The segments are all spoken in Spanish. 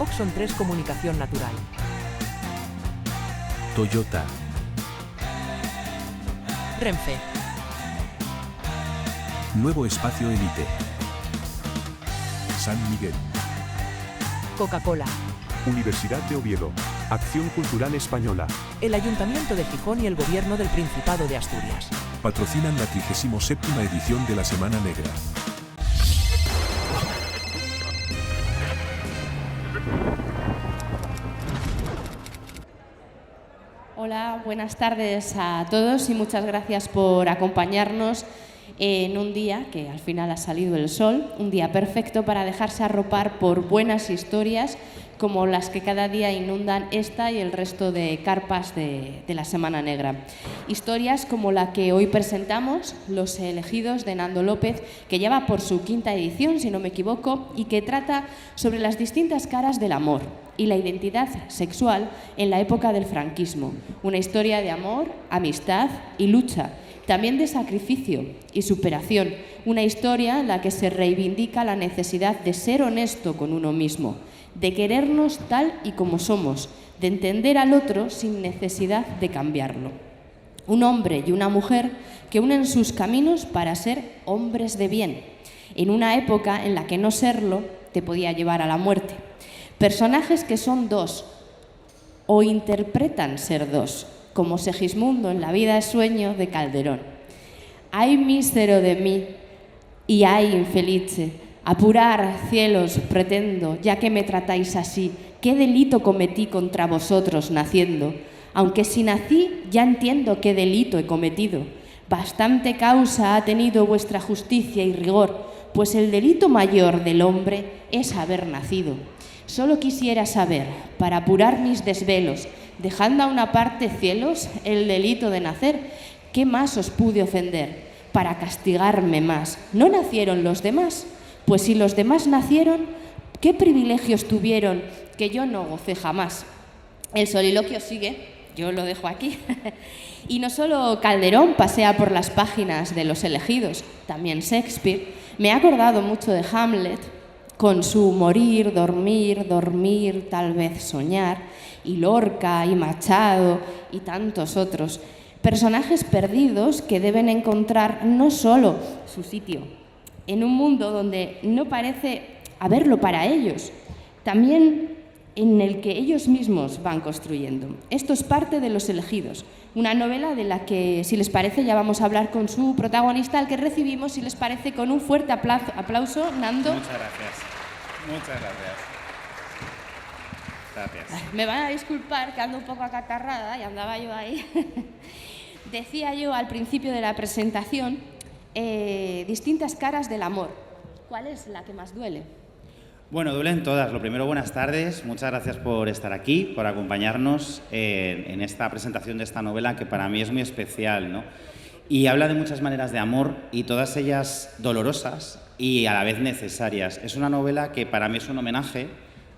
Oxon 3 Comunicación Natural. Toyota. Renfe. Nuevo Espacio Elite. San Miguel. Coca-Cola. Universidad de Oviedo. Acción Cultural Española. El Ayuntamiento de Gijón y el Gobierno del Principado de Asturias. Patrocinan la 37ª edición de la Semana Negra. Hola, buenas tardes a todos y muchas gracias por acompañarnos en un día que al final ha salido el sol, un día perfecto para dejarse arropar por buenas historias como las que cada día inundan esta y el resto de carpas de la Semana Negra. Historias como la que hoy presentamos, Los elegidos, de Nando López, que lleva por su 5ª edición, si no me equivoco, y que trata sobre las distintas caras del amor y la identidad sexual en la época del franquismo. Una historia de amor, amistad y lucha, también de sacrificio y superación. Una historia en la que se reivindica la necesidad de ser honesto con uno mismo, de querernos tal y como somos, de entender al otro sin necesidad de cambiarlo. Un hombre y una mujer que unen sus caminos para ser hombres de bien, en una época en la que no serlo te podía llevar a la muerte. Personajes que son dos o interpretan ser dos, como Segismundo en La vida es sueño de Calderón. Ay mísero de mí y ay infelice, apurar, cielos, pretendo, ya que me tratáis así, ¿qué delito cometí contra vosotros naciendo? Aunque si nací, ya entiendo qué delito he cometido. Bastante causa ha tenido vuestra justicia y rigor, pues el delito mayor del hombre es haber nacido. Solo quisiera saber, para apurar mis desvelos, dejando a una parte, cielos, el delito de nacer, ¿qué más os pude ofender? Para castigarme más. ¿No nacieron los demás? Pues si los demás nacieron, ¿qué privilegios tuvieron que yo no gocé jamás? El soliloquio sigue, yo lo dejo aquí. Y no solo Calderón pasea por las páginas de Los elegidos, también Shakespeare. Me he acordado mucho de Hamlet, con su morir, dormir, dormir, tal vez soñar, y Lorca y Machado y tantos otros. Personajes perdidos que deben encontrar no solo su sitio en un mundo donde no parece haberlo para ellos, también en el que ellos mismos van construyendo. Esto es parte de Los elegidos, una novela de la que, si les parece, ya vamos a hablar con su protagonista, al que recibimos, si les parece, con un fuerte aplauso. Nando. Muchas gracias. Muchas gracias. Gracias. Me van a disculpar que ando un poco acatarrada y andaba yo ahí. Decía yo al principio de la presentación, distintas caras del amor. ¿Cuál es la que más duele? Bueno, duelen todas. Lo primero, buenas tardes. Muchas gracias por estar aquí, por acompañarnos en esta presentación de esta novela que para mí es muy especial, ¿no? Y habla de muchas maneras de amor y todas ellas dolorosas y a la vez necesarias. Es una novela que para mí es un homenaje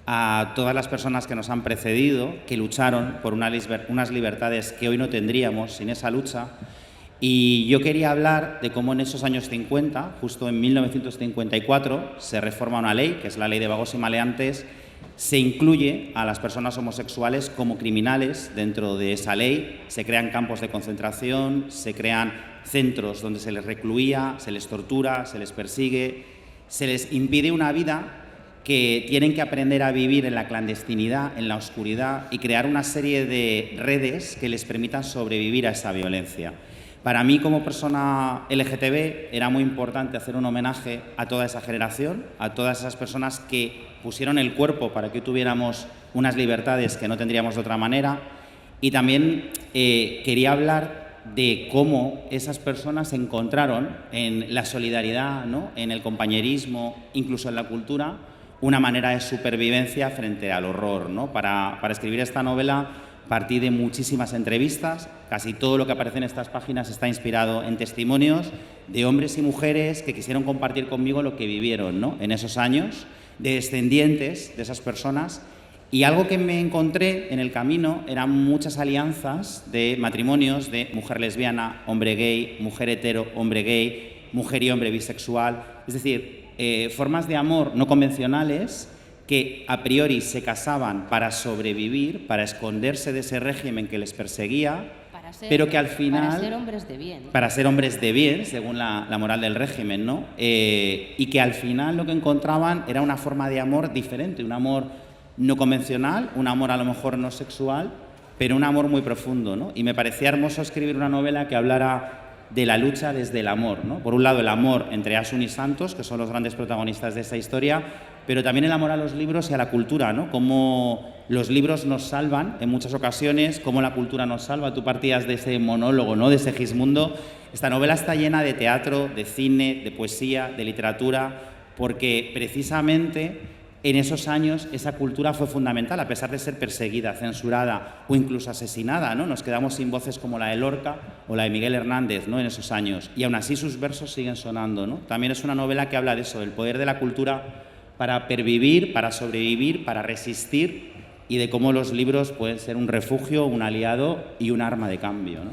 a todas las personas que nos han precedido, que lucharon por unas libertades que hoy no tendríamos sin esa lucha. Y yo quería hablar de cómo en esos años 50, justo en 1954, se reforma una ley, que es la Ley de Vagos y Maleantes. Se incluye a las personas homosexuales como criminales dentro de esa ley, se crean campos de concentración, se crean centros donde se les recluía, se les tortura, se les persigue, se les impide una vida que tienen que aprender a vivir en la clandestinidad, en la oscuridad y crear una serie de redes que les permitan sobrevivir a esa violencia. Para mí, como persona LGTB, era muy importante hacer un homenaje a toda esa generación, a todas esas personas que pusieron el cuerpo para que tuviéramos unas libertades que no tendríamos de otra manera. Y también quería hablar de cómo esas personas encontraron en la solidaridad, ¿no?, en el compañerismo, incluso en la cultura, una manera de supervivencia frente al horror, ¿no? Para escribir esta novela partí de muchísimas entrevistas, casi todo lo que aparece en estas páginas está inspirado en testimonios de hombres y mujeres que quisieron compartir conmigo lo que vivieron, ¿no?, en esos años, de descendientes de esas personas. Y algo que me encontré en el camino eran muchas alianzas de matrimonios de mujer lesbiana, hombre gay, mujer hetero, hombre gay, mujer y hombre bisexual, es decir, formas de amor no convencionales que a priori se casaban para sobrevivir, para esconderse de ese régimen que les perseguía, pero que al final... Para ser hombres de bien. Para ser hombres de bien, según la moral del régimen, ¿no? Y que al final lo que encontraban era una forma de amor diferente, un amor no convencional, un amor a lo mejor no sexual, pero un amor muy profundo, ¿no? Y me parecía hermoso escribir una novela que hablara de la lucha desde el amor, ¿no? Por un lado el amor entre Asun y Santos, que son los grandes protagonistas de esa historia, pero también el amor a los libros y a la cultura, ¿no? Cómo los libros nos salvan en muchas ocasiones, cómo la cultura nos salva. Tú partías de ese monólogo, ¿no? De Segismundo. Esta novela está llena de teatro, de cine, de poesía, de literatura, porque precisamente en esos años esa cultura fue fundamental, a pesar de ser perseguida, censurada o incluso asesinada, ¿no? Nos quedamos sin voces como la de Lorca o la de Miguel Hernández, ¿no? En esos años. Y aún así sus versos siguen sonando, ¿no? También es una novela que habla de eso, del poder de la cultura para pervivir, para sobrevivir, para resistir, y de cómo los libros pueden ser un refugio, un aliado y un arma de cambio, ¿no?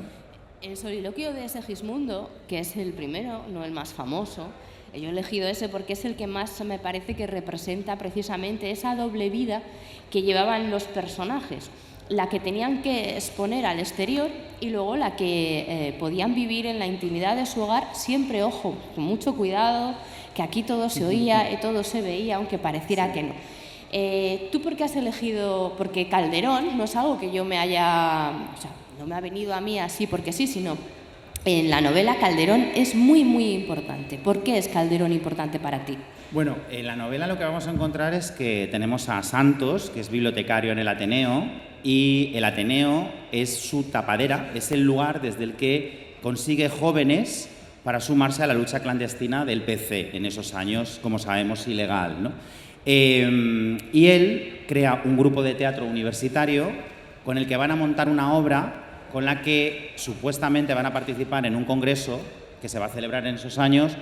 El soliloquio de Segismundo, que es el primero, no el más famoso, yo he elegido ese porque es el que más me parece que representa precisamente esa doble vida que llevaban los personajes, la que tenían que exponer al exterior y luego la que podían vivir en la intimidad de su hogar, siempre, ojo, con mucho cuidado, que aquí todo se oía y todo se veía, aunque pareciera que no. ¿Tú por qué has elegido? Porque Calderón no es algo que yo me haya... O sea, no me ha venido a mí así porque sí, sino... En la novela Calderón es muy, muy importante. ¿Por qué es Calderón importante para ti? Bueno, en la novela lo que vamos a encontrar es que tenemos a Santos, que es bibliotecario en el Ateneo, y el Ateneo es su tapadera, es el lugar desde el que consigue jóvenes para sumarse a la lucha clandestina del PC, en esos años, como sabemos, ilegal, ¿no? Y él crea un grupo de teatro universitario con el que van a montar una obra con la que supuestamente van a participar en un congreso que se va a celebrar en esos años,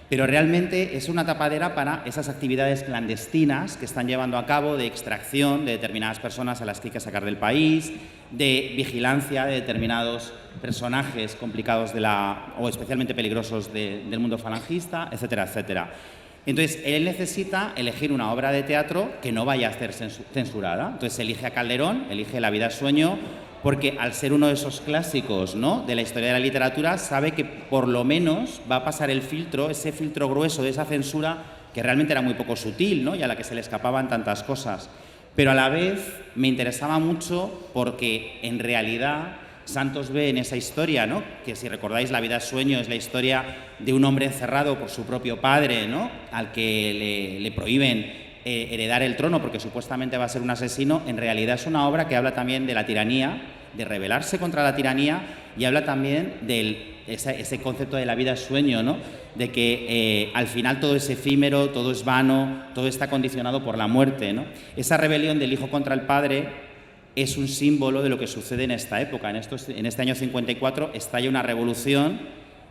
pero realmente es una tapadera para esas actividades clandestinas que están llevando a cabo de extracción de determinadas personas a las que hay que sacar del país, de vigilancia de determinados personajes complicados o especialmente peligrosos del mundo falangista, etcétera, etcétera. Entonces, él necesita elegir una obra de teatro que no vaya a ser censurada. Entonces, elige a Calderón, elige La vida es sueño, porque al ser uno de esos clásicos, ¿no?, de la historia de la literatura, sabe que por lo menos va a pasar el filtro, ese filtro grueso de esa censura que realmente era muy poco sutil, ¿no?, y a la que se le escapaban tantas cosas. Pero a la vez me interesaba mucho porque en realidad Santos ve en esa historia, ¿no?, que si recordáis La vida es sueño es la historia de un hombre encerrado por su propio padre, ¿no?, al que le prohíben heredar el trono porque supuestamente va a ser un asesino. En realidad es una obra que habla también de la tiranía, de rebelarse contra la tiranía, y habla también de ese concepto de la vida es sueño, ¿no?, de que al final todo es efímero, todo es vano, todo está condicionado por la muerte, ¿no? Esa rebelión del hijo contra el padre es un símbolo de lo que sucede en esta época. En este año 54 estalla una revolución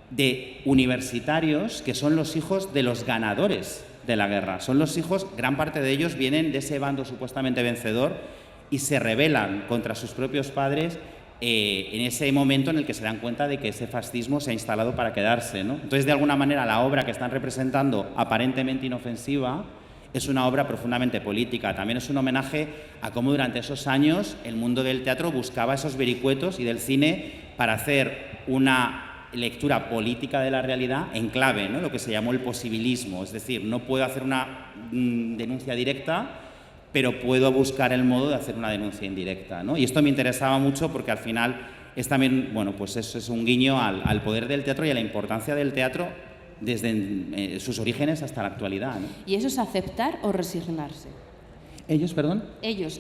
de universitarios que son los hijos de los ganadores de la guerra. Son los hijos, gran parte de ellos vienen de ese bando supuestamente vencedor y se rebelan contra sus propios padres en ese momento en el que se dan cuenta de que ese fascismo se ha instalado para quedarse, ¿no? Entonces, de alguna manera, la obra que están representando, aparentemente inofensiva, es una obra profundamente política. También es un homenaje a cómo durante esos años el mundo del teatro buscaba esos vericuetos y del cine para hacer una lectura política de la realidad en clave, ¿no?, lo que se llamó el posibilismo. Es decir, no puedo hacer una denuncia directa, pero puedo buscar el modo de hacer una denuncia indirecta, ¿no? Y esto me interesaba mucho porque al final es también, bueno, pues eso es un guiño al poder del teatro y a la importancia del teatro desde sus orígenes hasta la actualidad, ¿no? ¿Y eso es aceptar o resignarse? ¿Ellos, perdón? Ellos,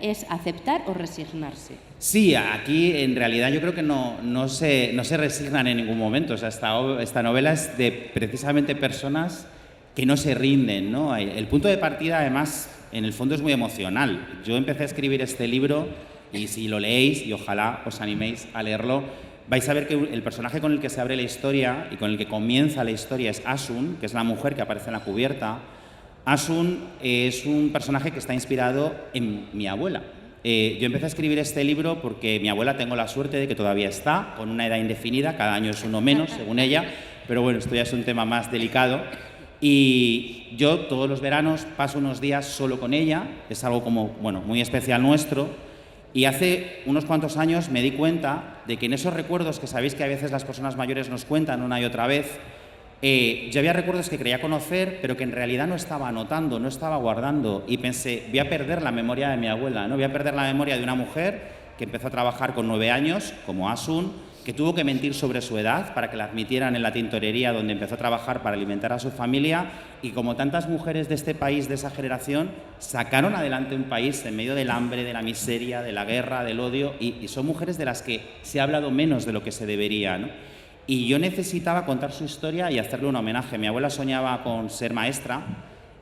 ¿es aceptar o resignarse? Sí, aquí en realidad yo creo que no se resignan en ningún momento. O sea, esta novela es de precisamente personas que no se rinden, ¿no? El punto de partida, además, en el fondo es muy emocional. Yo empecé a escribir este libro y si lo leéis, y ojalá os animéis a leerlo, vais a ver que el personaje con el que se abre la historia y con el que comienza la historia es Asun, que es la mujer que aparece en la cubierta. Asun es un personaje que está inspirado en mi abuela. Yo empecé a escribir este libro porque mi abuela, tengo la suerte de que todavía está, con una edad indefinida, cada año es uno menos, según ella, pero bueno, esto ya es un tema más delicado. Y yo todos los veranos paso unos días solo con ella, es algo como, bueno, muy especial nuestro. Y hace unos cuantos años me di cuenta de que en esos recuerdos que sabéis que a veces las personas mayores nos cuentan una y otra vez, yo había recuerdos que creía conocer, pero que en realidad no estaba anotando, no estaba guardando. Y pensé, voy a perder la memoria de mi abuela, ¿no? Voy a perder la memoria de una mujer que empezó a trabajar con 9 años, como Asun, que tuvo que mentir sobre su edad para que la admitieran en la tintorería donde empezó a trabajar para alimentar a su familia, y como tantas mujeres de este país, de esa generación, sacaron adelante un país en medio del hambre, de la miseria, de la guerra, del odio, y son mujeres de las que se ha hablado menos de lo que se debería, ¿no? Y yo necesitaba contar su historia y hacerle un homenaje. Mi abuela soñaba con ser maestra.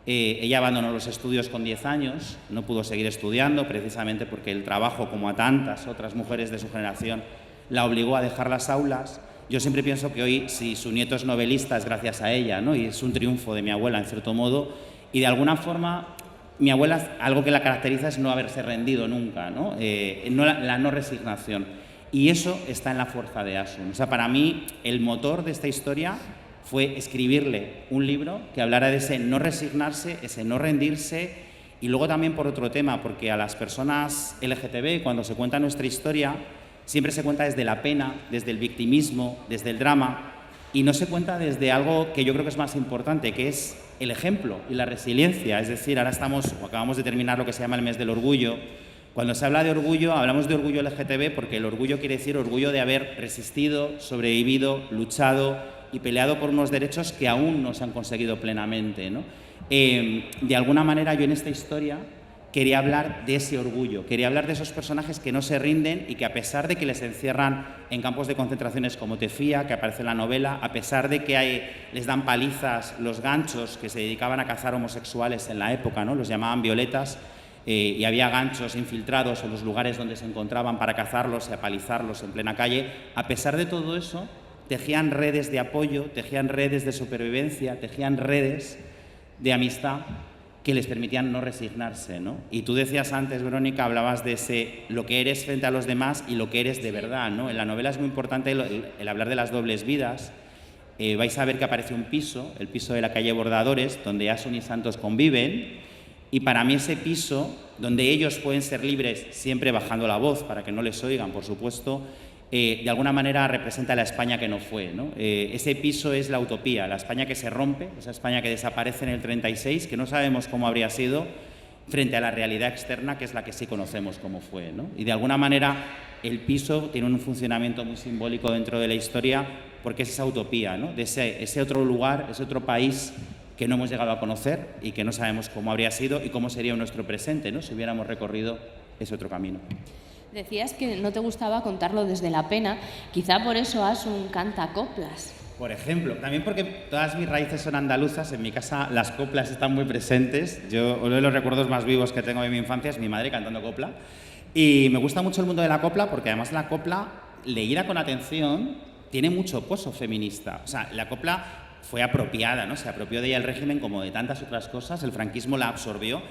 Ella abandonó los estudios con 10 años, no pudo seguir estudiando precisamente porque el trabajo, como a tantas otras mujeres de su generación, la obligó a dejar las aulas. Yo siempre pienso que hoy, si su nieto es novelista, es gracias a ella, ¿no? Y es un triunfo de mi abuela, en cierto modo. Y de alguna forma, mi abuela, algo que la caracteriza es no haberse rendido nunca, ¿no? La no resignación. Y eso está en la fuerza de Asun. O sea, para mí, el motor de esta historia fue escribirle un libro que hablara de ese no resignarse, ese no rendirse, y luego también por otro tema, porque a las personas LGTB, cuando se cuenta nuestra historia, siempre se cuenta desde la pena, desde el victimismo, desde el drama, y no se cuenta desde algo que yo creo que es más importante, que es el ejemplo y la resiliencia. Es decir, ahora acabamos de terminar lo que se llama el mes del orgullo. Cuando se habla de orgullo, hablamos de orgullo LGTB porque el orgullo quiere decir orgullo de haber resistido, sobrevivido, luchado y peleado por unos derechos que aún no se han conseguido plenamente, ¿no? De alguna manera, yo en esta historia quería hablar de ese orgullo, quería hablar de esos personajes que no se rinden y que, a pesar de que les encierran en campos de concentraciones como Tefía, que aparece en la novela, a pesar de que les dan palizas los ganchos que se dedicaban a cazar homosexuales en la época, ¿no? Los llamaban violetas, y había ganchos infiltrados en los lugares donde se encontraban para cazarlos y apalizarlos en plena calle. A pesar de todo eso, tejían redes de apoyo, tejían redes de supervivencia, tejían redes de amistad que les permitían no resignarse, ¿no? Y tú decías antes, Verónica, hablabas de lo que eres frente a los demás y lo que eres de verdad, ¿no? En la novela es muy importante el hablar de las dobles vidas. Vais a ver que aparece un piso, el piso de la calle Bordadores, donde Asun y Santos conviven. Y para mí ese piso, donde ellos pueden ser libres, siempre bajando la voz para que no les oigan, por supuesto, de alguna manera representa la España que no fue, ¿no? Ese piso es la utopía, la España que se rompe, esa España que desaparece en el 36, que no sabemos cómo habría sido, frente a la realidad externa, que es la que sí conocemos cómo fue, ¿no? Y de alguna manera el piso tiene un funcionamiento muy simbólico dentro de la historia, porque es esa utopía, ¿no? De ese otro lugar, ese otro país que no hemos llegado a conocer y que no sabemos cómo habría sido y cómo sería nuestro presente, ¿no? Si hubiéramos recorrido ese otro camino. Decías que no te gustaba contarlo desde la pena, quizá por eso Asun canta coplas. Por ejemplo, también porque todas mis raíces son andaluzas, en mi casa las coplas están muy presentes. Uno de los recuerdos más vivos que tengo de mi infancia es mi madre cantando copla. Y me gusta mucho el mundo de la copla porque además la copla, leída con atención, tiene mucho pozo feminista. O sea, la copla fue apropiada, ¿no? Se apropió de ella el régimen como de tantas otras cosas, el franquismo la absorbió.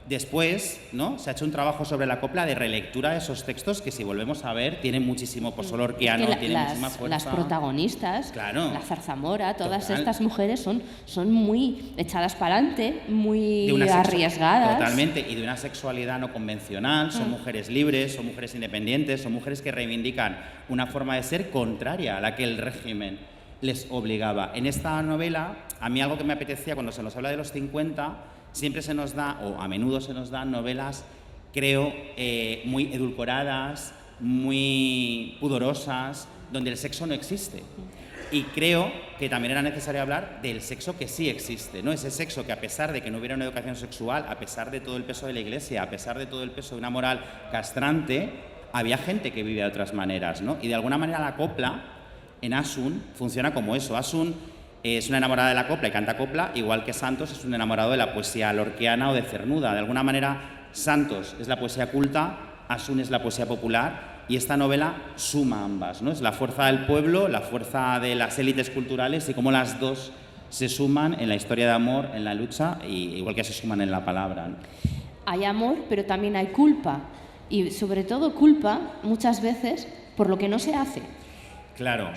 Después, ¿no? Se ha hecho un trabajo sobre la copla de relectura de esos textos que, si volvemos a ver, tienen muchísimo pozo lorquiano, tienen muchísima fuerza. Las protagonistas, claro, la zarzamora, todas total. Estas mujeres son muy echadas para adelante, muy arriesgadas. Totalmente, y de una sexualidad no convencional, son mujeres libres, son mujeres independientes, son mujeres que reivindican una forma de ser contraria a la que el régimen les obligaba. En esta novela, a mí algo que me apetecía cuando se nos habla de los 50, siempre se nos da, o a menudo se nos dan novelas, creo, muy edulcoradas, muy pudorosas, donde el sexo no existe. Y creo que también era necesario hablar del sexo que sí existe, ¿no? Ese sexo que, a pesar de que no hubiera una educación sexual, a pesar de todo el peso de la Iglesia, a pesar de todo el peso de una moral castrante, había gente que vivía de otras maneras, ¿no? Y de alguna manera la copla en Asun funciona como eso. Asun es una enamorada de la copla y canta copla, igual que Santos es un enamorado de la poesía lorquiana o de Cernuda. De alguna manera, Santos es la poesía culta, Asun es la poesía popular, y esta novela suma ambas, ¿no? Es la fuerza del pueblo, la fuerza de las élites culturales, y cómo las dos se suman en la historia de amor, en la lucha, y igual que se suman en la palabra, ¿no? Hay amor, pero también hay culpa, y sobre todo culpa, muchas veces, por lo que no se hace. Claro,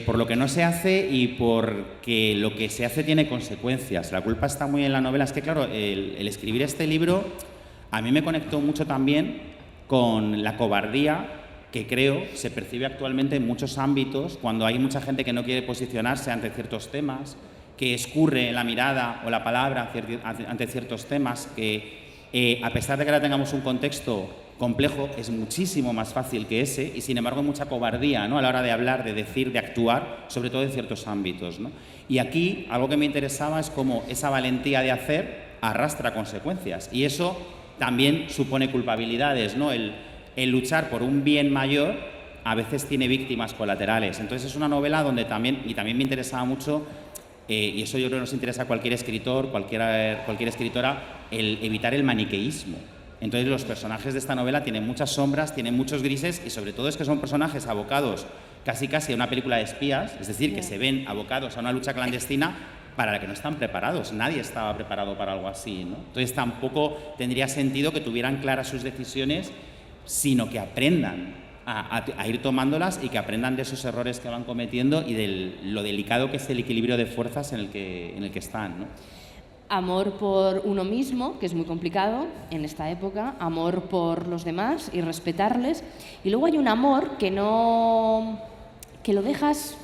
por lo que no se hace y porque lo que se hace tiene consecuencias. La culpa está muy en la novela. Es que, claro, el escribir este libro a mí me conectó mucho también con la cobardía que creo se percibe actualmente en muchos ámbitos cuando hay mucha gente que no quiere posicionarse ante ciertos temas, que escurre la mirada o la palabra ante ciertos temas, que a pesar de que ahora tengamos un contexto complejo, es muchísimo más fácil que ese y sin embargo hay mucha cobardía, ¿no?, a la hora de hablar, de decir, de actuar, sobre todo en ciertos ámbitos, ¿no? Y aquí algo que me interesaba es cómo esa valentía de hacer arrastra consecuencias y eso también supone culpabilidades, ¿no? El luchar por un bien mayor a veces tiene víctimas colaterales. Entonces es una novela donde también me interesaba mucho, y eso yo creo que nos interesa a cualquier escritor, cualquier escritora, el evitar el maniqueísmo. Entonces los personajes de esta novela tienen muchas sombras, tienen muchos grises y sobre todo es que son personajes abocados casi a una película de espías, es decir, que se ven abocados a una lucha clandestina para la que no están preparados. Nadie estaba preparado para algo así, ¿no? Entonces tampoco tendría sentido que tuvieran claras sus decisiones, sino que aprendan a ir tomándolas y que aprendan de esos errores que van cometiendo y de lo delicado que es el equilibrio de fuerzas en el que están, ¿no? Amor por uno mismo, que es muy complicado en esta época, amor por los demás y respetarles. Y luego hay un amor que lo dejas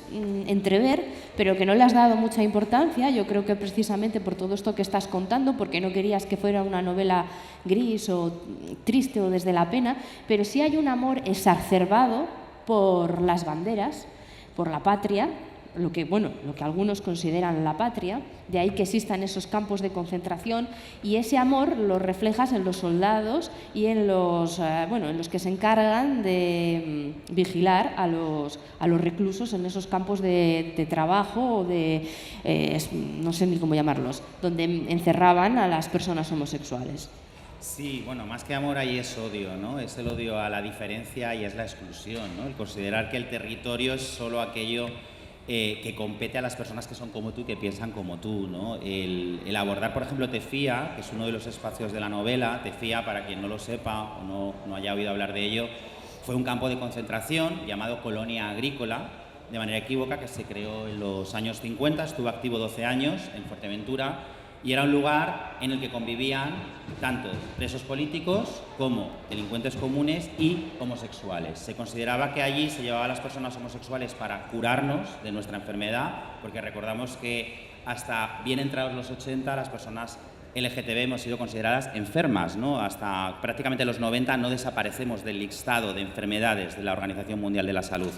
entrever, pero que no le has dado mucha importancia, yo creo que precisamente por todo esto que estás contando, porque no querías que fuera una novela gris o triste o desde la pena, pero sí hay un amor exacerbado por las banderas, por la patria, lo que algunos consideran la patria, de ahí que existan esos campos de concentración, y ese amor lo reflejas en los soldados y en los que se encargan de vigilar a los reclusos en esos campos de trabajo o no sé ni cómo llamarlos, donde encerraban a las personas homosexuales. Sí, bueno, más que amor hay es odio, ¿no? Es el odio a la diferencia y es la exclusión, ¿no? El considerar que el territorio es solo aquello que compete a las personas que son como tú y que piensan como tú, ¿no? El abordar, por ejemplo, Tefía, que es uno de los espacios de la novela. Tefía, para quien no lo sepa o no haya oído hablar de ello, fue un campo de concentración llamado Colonia Agrícola, de manera equívoca, que se creó en los años 50, estuvo activo 12 años en Fuerteventura, y era un lugar en el que convivían tanto presos políticos como delincuentes comunes y homosexuales. Se consideraba que allí se llevaba a las personas homosexuales para curarnos de nuestra enfermedad, porque recordamos que hasta bien entrados los 80 las personas LGTB hemos sido consideradas enfermas, ¿no? Hasta prácticamente los 90 no desaparecemos del listado de enfermedades de la Organización Mundial de la Salud.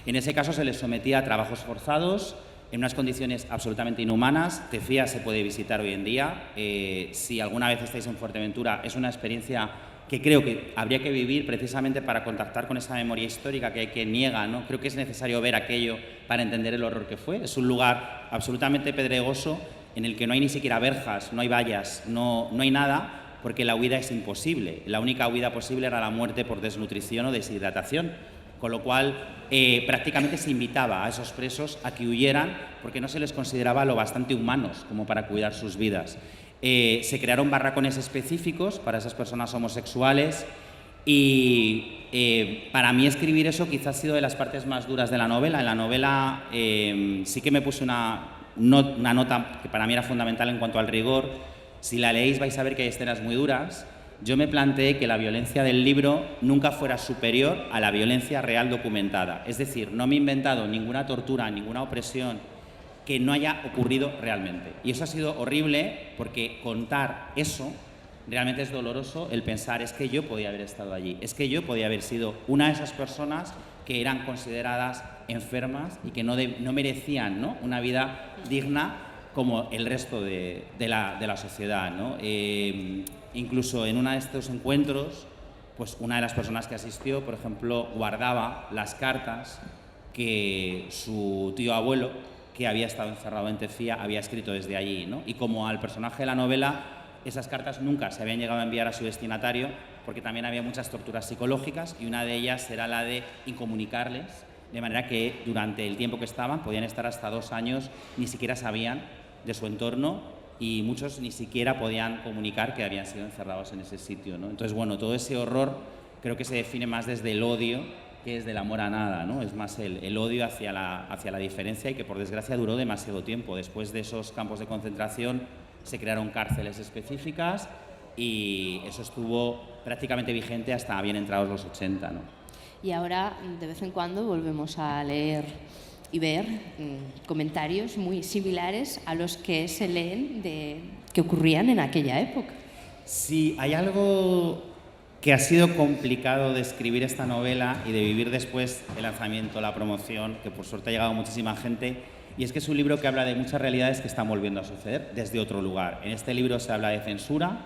En ese caso se les sometía a trabajos forzados, en unas condiciones absolutamente inhumanas. Tefía se puede visitar hoy en día. Si alguna vez estáis en Fuerteventura, es una experiencia que creo que habría que vivir precisamente para contactar con esa memoria histórica que niega, ¿no? Creo que es necesario ver aquello para entender el horror que fue. Es un lugar absolutamente pedregoso en el que no hay ni siquiera verjas, no hay vallas, no hay nada, porque la huida es imposible. La única huida posible era la muerte por desnutrición o deshidratación. Con lo cual, prácticamente se invitaba a esos presos a que huyeran porque no se les consideraba lo bastante humanos como para cuidar sus vidas. Se crearon barracones específicos para esas personas homosexuales y para mí escribir eso quizás ha sido de las partes más duras de la novela. En la novela sí que me puse una nota que para mí era fundamental en cuanto al rigor. Si la leéis vais a ver que hay escenas muy duras. Yo me planteé que la violencia del libro nunca fuera superior a la violencia real documentada. Es decir, no me he inventado ninguna tortura, ninguna opresión que no haya ocurrido realmente. Y eso ha sido horrible porque contar eso realmente es doloroso, el pensar es que yo podía haber estado allí, es que yo podía haber sido una de esas personas que eran consideradas enfermas y que no merecían, ¿no?, una vida digna como el resto de la sociedad, ¿no? Incluso en uno de estos encuentros, pues una de las personas que asistió, por ejemplo, guardaba las cartas que su tío abuelo, que había estado encerrado en Tefía, había escrito desde allí, ¿no? Y como al personaje de la novela, esas cartas nunca se habían llegado a enviar a su destinatario, porque también había muchas torturas psicológicas y una de ellas era la de incomunicarles, de manera que durante el tiempo que estaban, podían estar hasta 2 años, ni siquiera sabían de su entorno y muchos ni siquiera podían comunicar que habían sido encerrados en ese sitio, ¿no? Entonces, bueno, todo ese horror creo que se define más desde el odio que es del amor a nada, ¿no? Es más el odio hacia la diferencia y que por desgracia duró demasiado tiempo. Después de esos campos de concentración se crearon cárceles específicas y eso estuvo prácticamente vigente hasta bien entrados los 80, ¿no? Y ahora, de vez en cuando, volvemos a leer y ver comentarios muy similares a los que se leen que ocurrían en aquella época. Sí, hay algo que ha sido complicado de escribir esta novela y de vivir después el lanzamiento, la promoción, que por suerte ha llegado muchísima gente, y es que es un libro que habla de muchas realidades que están volviendo a suceder desde otro lugar. En este libro se habla de censura,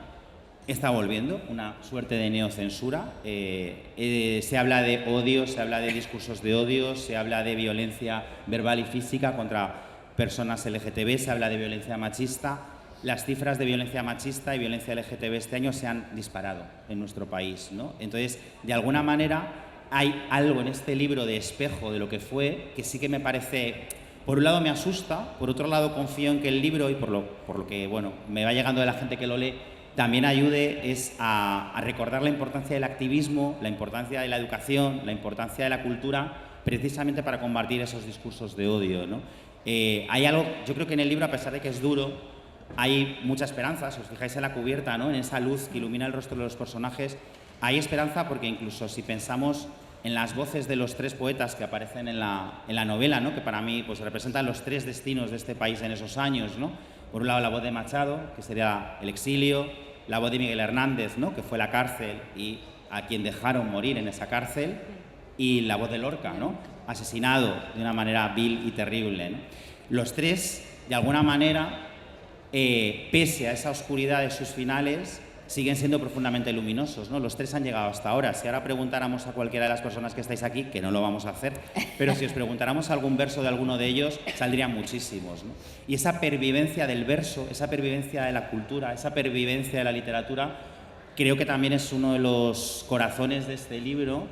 está volviendo, una suerte de neocensura, se habla de odio, se habla de discursos de odio, se habla de violencia verbal y física contra personas LGTB, se habla de violencia machista. Las cifras de violencia machista y violencia LGTB este año se han disparado en nuestro país, ¿no? Entonces, de alguna manera, hay algo en este libro de espejo de lo que fue, que sí que me parece, por un lado me asusta, por otro lado confío en que el libro, y por lo que bueno, me va llegando de la gente que lo lee, también ayude a recordar la importancia del activismo, la importancia de la educación, la importancia de la cultura, precisamente para combatir esos discursos de odio, ¿no? Hay algo, yo creo que en el libro, a pesar de que es duro, hay mucha esperanza. Si os fijáis en la cubierta, ¿no? En esa luz que ilumina el rostro de los personajes, hay esperanza porque incluso si pensamos en las voces de los tres poetas que aparecen en la novela, ¿no? Que para mí pues, representan los tres destinos de este país en esos años, ¿no? Por un lado la voz de Machado, que sería el exilio, la voz de Miguel Hernández, ¿no? Que fue la cárcel y a quien dejaron morir en esa cárcel, y la voz de Lorca, ¿no? Asesinado de una manera vil y terrible, ¿no? Los tres, de alguna manera, pese a esa oscuridad de sus finales, siguen siendo profundamente luminosos, ¿no? Los tres han llegado hasta ahora. Si ahora preguntáramos a cualquiera de las personas que estáis aquí, que no lo vamos a hacer, pero si os preguntáramos algún verso de alguno de ellos, saldrían muchísimos, ¿no? Y esa pervivencia del verso, esa pervivencia de la cultura, esa pervivencia de la literatura, creo que también es uno de los corazones de este libro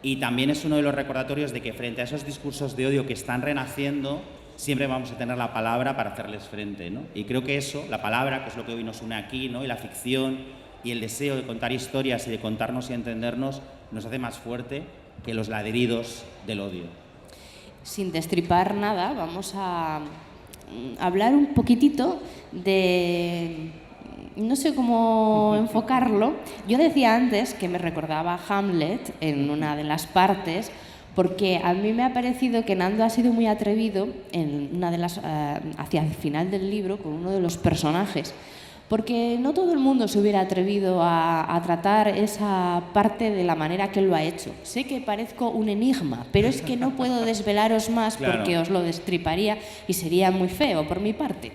y también es uno de los recordatorios de que frente a esos discursos de odio que están renaciendo, siempre vamos a tener la palabra para hacerles frente, ¿no? Y creo que eso, la palabra, que es lo que hoy nos une aquí, ¿no? Y la ficción y el deseo de contar historias y de contarnos y entendernos, nos hace más fuerte que los ladridos del odio. Sin destripar nada, vamos a hablar un poquitito de... No sé cómo enfocarlo. Yo decía antes que me recordaba a Hamlet en una de las partes, porque a mí me ha parecido que Nando ha sido muy atrevido en una de las, hacia el final del libro con uno de los personajes, porque no todo el mundo se hubiera atrevido a tratar esa parte de la manera que él lo ha hecho. Sé que parezco un enigma, pero es que no puedo desvelaros más porque os lo destriparía y sería muy feo por mi parte.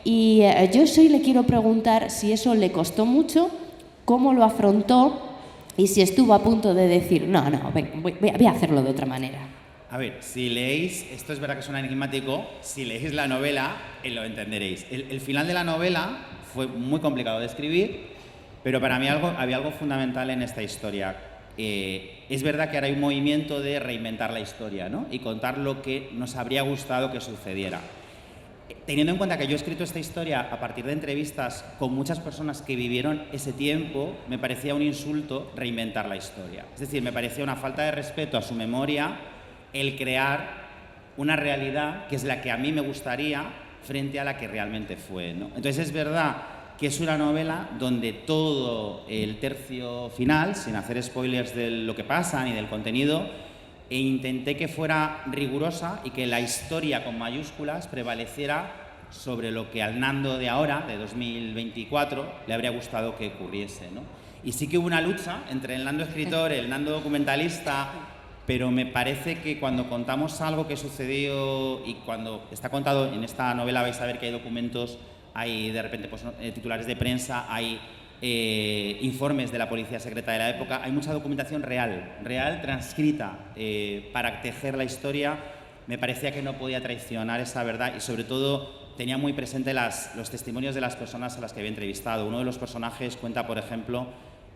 Y yo hoy le quiero preguntar si eso le costó mucho, cómo lo afrontó, y si estuvo a punto de decir, no, voy a hacerlo de otra manera. A ver, si leéis, esto es verdad que suena enigmático, si leéis la novela lo entenderéis. El final de la novela fue muy complicado de escribir, pero para mí había algo fundamental en esta historia. Es verdad que ahora hay un movimiento de reinventar la historia, ¿no? Y contar lo que nos habría gustado que sucediera. Teniendo en cuenta que yo he escrito esta historia a partir de entrevistas con muchas personas que vivieron ese tiempo, me parecía un insulto reinventar la historia. Es decir, me parecía una falta de respeto a su memoria el crear una realidad que es la que a mí me gustaría frente a la que realmente fue, ¿no? Entonces es verdad que es una novela donde todo el tercio final, sin hacer spoilers de lo que pasa ni del contenido, intenté que fuera rigurosa y que la historia con mayúsculas prevaleciera sobre lo que al Nando de ahora, de 2024, le habría gustado que ocurriese, ¿no? Y sí que hubo una lucha entre el Nando escritor, el Nando documentalista, pero me parece que cuando contamos algo que sucedió y cuando está contado en esta novela vais a ver que hay documentos, hay de repente pues, titulares de prensa, hay informes de la policía secreta de la época, hay mucha documentación real transcrita para tejer la historia. Me parecía que no podía traicionar esa verdad y sobre todo tenía muy presente los testimonios de las personas a las que había entrevistado. Uno de los personajes cuenta, por ejemplo,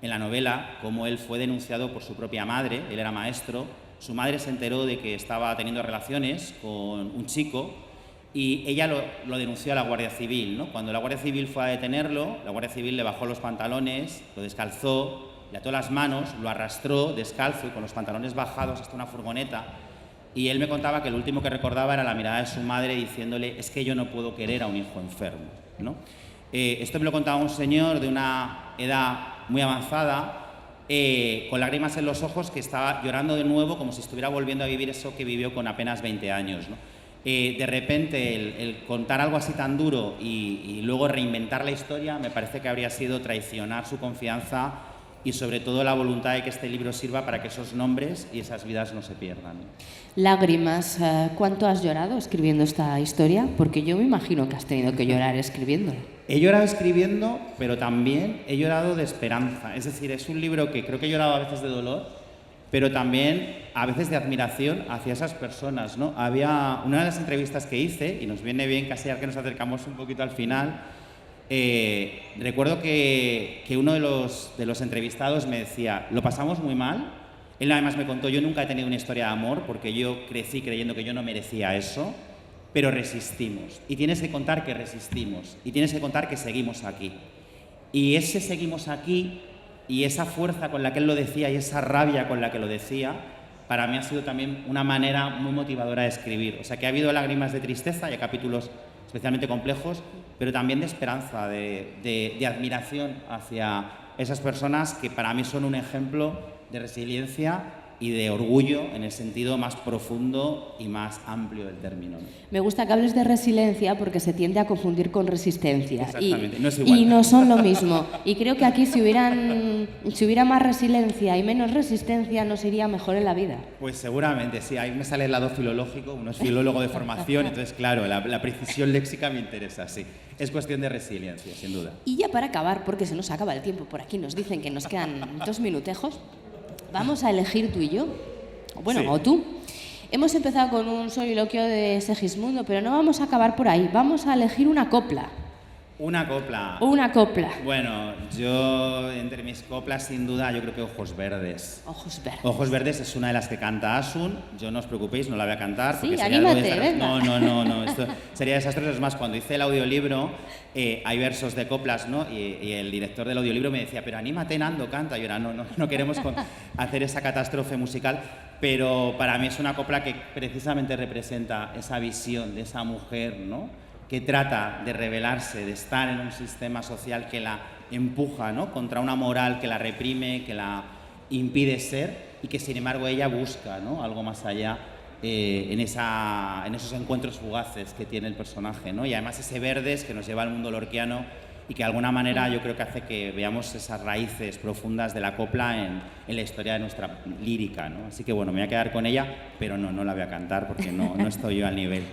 en la novela cómo él fue denunciado por su propia madre. Él era maestro, su madre se enteró de que estaba teniendo relaciones con un chico y ella lo denunció a la Guardia Civil, ¿no? Cuando la Guardia Civil fue a detenerlo, la Guardia Civil le bajó los pantalones, lo descalzó, le ató las manos, lo arrastró descalzo y con los pantalones bajados hasta una furgoneta, y él me contaba que el último que recordaba era la mirada de su madre diciéndole: es que yo no puedo querer a un hijo enfermo, ¿no? Esto me lo contaba un señor de una edad muy avanzada, con lágrimas en los ojos, que estaba llorando de nuevo como si estuviera volviendo a vivir eso que vivió con apenas 20 años, ¿no? De repente el contar algo así tan duro y luego reinventar la historia me parece que habría sido traicionar su confianza y sobre todo la voluntad de que este libro sirva para que esos nombres y esas vidas no se pierdan. Lágrimas, ¿cuánto has llorado escribiendo esta historia? Porque yo me imagino que has tenido que llorar escribiéndola. He llorado escribiendo, pero también he llorado de esperanza. Es decir, es un libro que creo que he llorado a veces de dolor, pero también a veces de admiración hacia esas personas, ¿no? Había una de las entrevistas que hice, y nos viene bien casi ya que nos acercamos un poquito al final, recuerdo que uno de los entrevistados me decía: lo pasamos muy mal. Él además me contó: yo nunca he tenido una historia de amor porque yo crecí creyendo que yo no merecía eso, pero resistimos. Y tienes que contar que resistimos, y tienes que contar que seguimos aquí. Y ese seguimos aquí y esa fuerza con la que él lo decía y esa rabia con la que lo decía, para mí ha sido también una manera muy motivadora de escribir. O sea, que ha habido lágrimas de tristeza y capítulos especialmente complejos, pero también de esperanza, de admiración hacia esas personas que para mí son un ejemplo de resiliencia y de orgullo en el sentido más profundo y más amplio del término, ¿no? Me gusta que hables de resiliencia porque se tiende a confundir con resistencia. Exactamente, no es igual. Y no son lo mismo. Y creo que aquí si hubiera más resiliencia y menos resistencia nos iría mejor en la vida. Pues seguramente, sí. Ahí me sale el lado filológico, uno es filólogo de formación, entonces claro, la precisión léxica me interesa, sí. Es cuestión de resiliencia, sin duda. Y ya para acabar, porque se nos acaba el tiempo, por aquí nos dicen que nos quedan 2 minutejos, vamos a elegir tú y yo, bueno, sí, o tú. Hemos empezado con un soliloquio de Segismundo, pero no vamos a acabar por ahí. Vamos a elegir una copla. Una copla. Una copla. Bueno, yo entre mis coplas, sin duda, yo creo que Ojos Verdes. Ojos Verdes. Ojos Verdes es una de las que canta Asun. Yo no os preocupéis, no la voy a cantar. Sí, anímate, venga. No, esto sería desastroso. Es más, cuando hice el audiolibro, hay versos de coplas, ¿no? Y el director del audiolibro me decía: pero anímate, Nando, canta. Y yo era, no queremos hacer esa catástrofe musical. Pero para mí es una copla que precisamente representa esa visión de esa mujer, ¿no?, que trata de rebelarse, de estar en un sistema social que la empuja, ¿no?, contra una moral que la reprime, que la impide ser, y que sin embargo ella busca, ¿no?, algo más allá en esos encuentros fugaces que tiene el personaje, ¿no? Y además ese Verdes que nos lleva al mundo lorquiano y que de alguna manera yo creo que hace que veamos esas raíces profundas de la copla en la historia de nuestra lírica, ¿no? Así que bueno, me voy a quedar con ella, pero no la voy a cantar porque no estoy yo al nivel.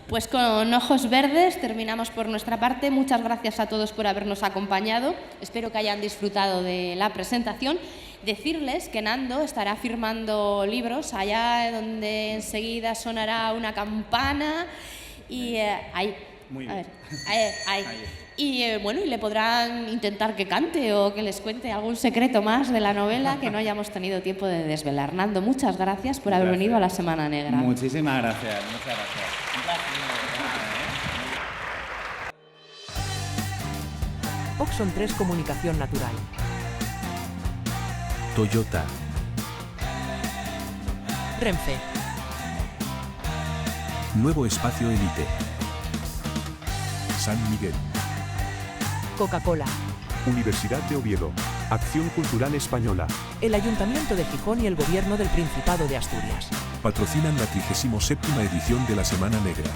Pues con Ojos Verdes terminamos por nuestra parte. Muchas gracias a todos por habernos acompañado. Espero que hayan disfrutado de la presentación. Decirles que Nando estará firmando libros allá donde enseguida sonará una campana y ahí. Muy bien. A ver, ahí. Y bueno, y le podrán intentar que cante o que les cuente algún secreto más de la novela que no hayamos tenido tiempo de desvelar. Nando, muchas gracias por haber venido a la Semana Negra. Muchísimas gracias, muchas gracias. Un placer. Oxon 3 Comunicación Natural. Toyota. Renfe. Nuevo Espacio Elite. San Miguel. Coca-Cola. Universidad de Oviedo. Acción Cultural Española. El Ayuntamiento de Gijón y el Gobierno del Principado de Asturias. Patrocinan la 37ª edición de la Semana Negra.